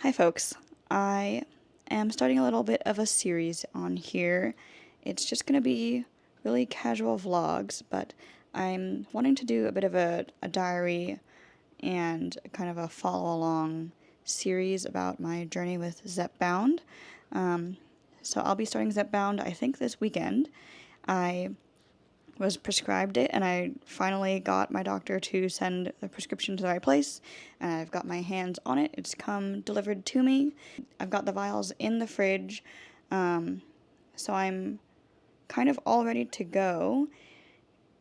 Hi folks, I am starting a little bit of a series on here. It's just going to be really casual vlogs, but I'm wanting to do a bit of a diary and kind of a follow-along series about my journey with Zepbound. So I'll be starting Zepbound, I think, this weekend. I was prescribed it, and I finally got my doctor to send the prescription to the right place, and I've got my hands on it. It's come delivered to me. I've got the vials in the fridge, so I'm kind of all ready to go,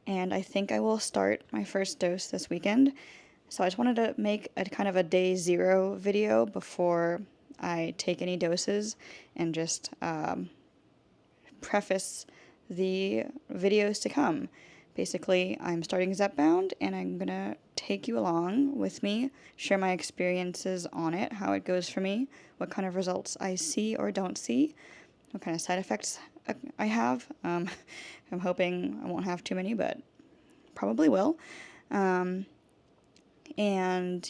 and I think I will start my first dose this weekend. So I just wanted to make a kind of a day zero video before I take any doses, and just preface the videos to come. Basically, I'm starting Zepbound, and I'm gonna take you along with me, share my experiences on it, how it goes for me, what kind of results I see or don't see, what kind of side effects I have. I'm hoping I won't have too many, but probably will. And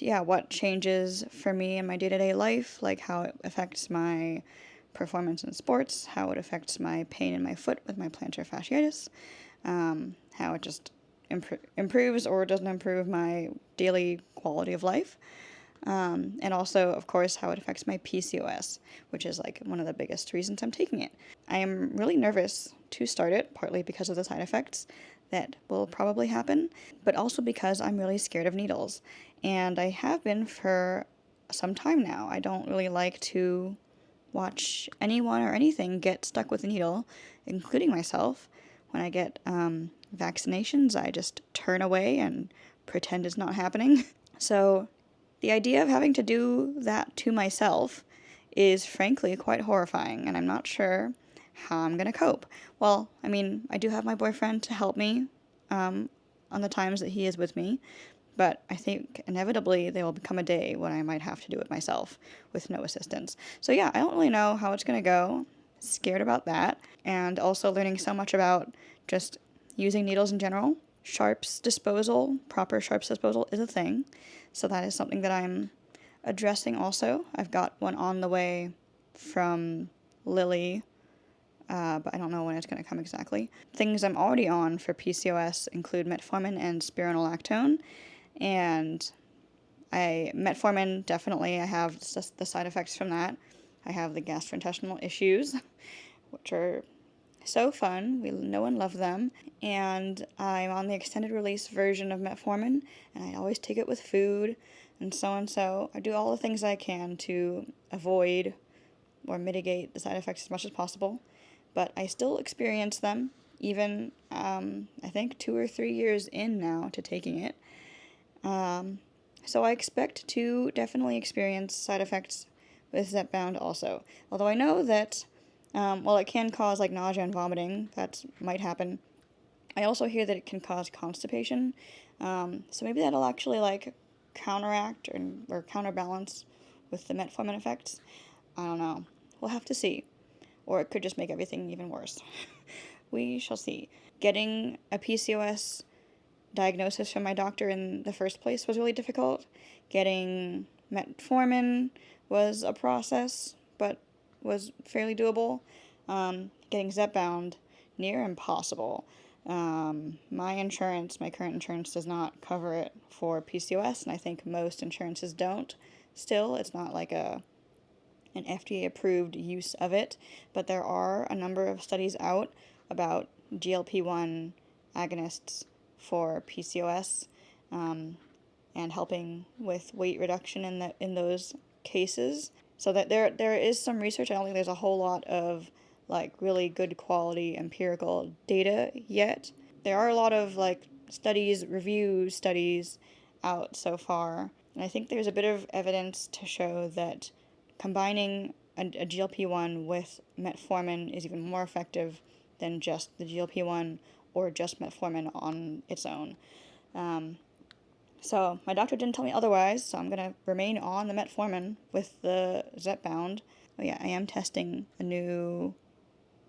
yeah, what changes for me in my day-to-day life, like how it affects my performance in sports, how it affects my pain in my foot with my plantar fasciitis, how it just improves or doesn't improve my daily quality of life, and also, of course, how it affects my PCOS, which is like one of the biggest reasons I'm taking it. I am really nervous to start it, partly because of the side effects that will probably happen, but also because I'm really scared of needles. And I have been for some time now. I don't really like to watch anyone or anything get stuck with a needle, including myself. When I get vaccinations, I just turn away and pretend it's not happening. So the idea of having to do that to myself is frankly quite horrifying, and I'm not sure how I'm going to cope. Well, I mean, I do have my boyfriend to help me on the times that he is with me, but I think inevitably there will become a day when I might have to do it myself with no assistance. So yeah, I don't really know how it's going to go. Scared about that, and also learning so much about just using needles in general. Sharps disposal, proper sharps disposal is a thing, so that is something that I'm addressing also. I've got one on the way from Lily, but I don't know when it's going to come exactly. Things I'm already on for PCOS include metformin and spironolactone, and metformin, definitely, I have the side effects from that. I have the gastrointestinal issues, which are so fun. We know and love them. And I'm on the extended release version of metformin, and I always take it with food, and so and so. I do all the things I can to avoid or mitigate the side effects as much as possible, but I still experience them, even I think 2 or 3 years in now to taking it. So I expect to definitely experience side effects with Zepbound also. Although I know that while it can cause like nausea and vomiting, that might happen, I also hear that it can cause constipation. So maybe that'll actually like counteract or counterbalance with the metformin effects. I don't know. We'll have to see. Or it could just make everything even worse. We shall see. Getting a PCOS diagnosis from my doctor in the first place was really difficult. Getting metformin was a process, but was fairly doable. Getting Zepbound, near impossible. My current insurance does not cover it for PCOS, and I think most insurances don't. Still, it's not like an FDA approved use of it, but there are a number of studies out about GLP-1 agonists for PCOS, and helping with weight reduction in those cases. So that there is some research. I don't think there's a whole lot of like really good quality empirical data yet. There are a lot of like review studies out so far, and I think there's a bit of evidence to show that combining a GLP-1 with metformin is even more effective than just the GLP-1 or just metformin on its own. So my doctor didn't tell me otherwise, so I'm going to remain on the metformin with the Zepbound. Oh yeah, I am testing a new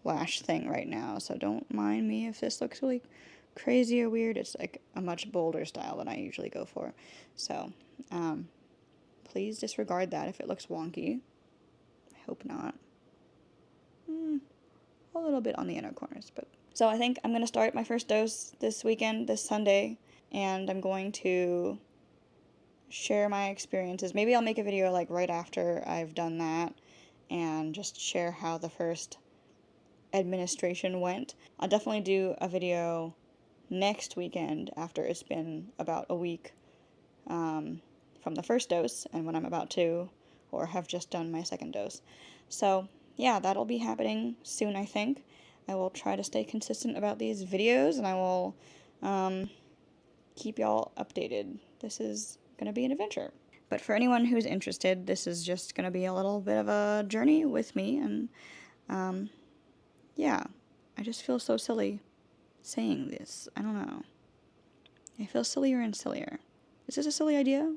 lash thing right now, so don't mind me if this looks really crazy or weird. It's like a much bolder style than I usually go for. So, Please disregard that if it looks wonky. I hope not. A little bit on the inner corners, but... So I think I'm going to start my first dose this weekend, this Sunday, and I'm going to share my experiences. Maybe I'll make a video like right after I've done that and just share how the first administration went. I'll definitely do a video next weekend after it's been about a week from the first dose and when I'm about to or have just done my second dose. So yeah, that'll be happening soon, I think. I will try to stay consistent about these videos, and I will keep y'all updated. This is going to be an adventure. But for anyone who's interested, this is just going to be a little bit of a journey with me, and yeah, I just feel so silly saying this. I don't know. I feel sillier and sillier. Is this a silly idea?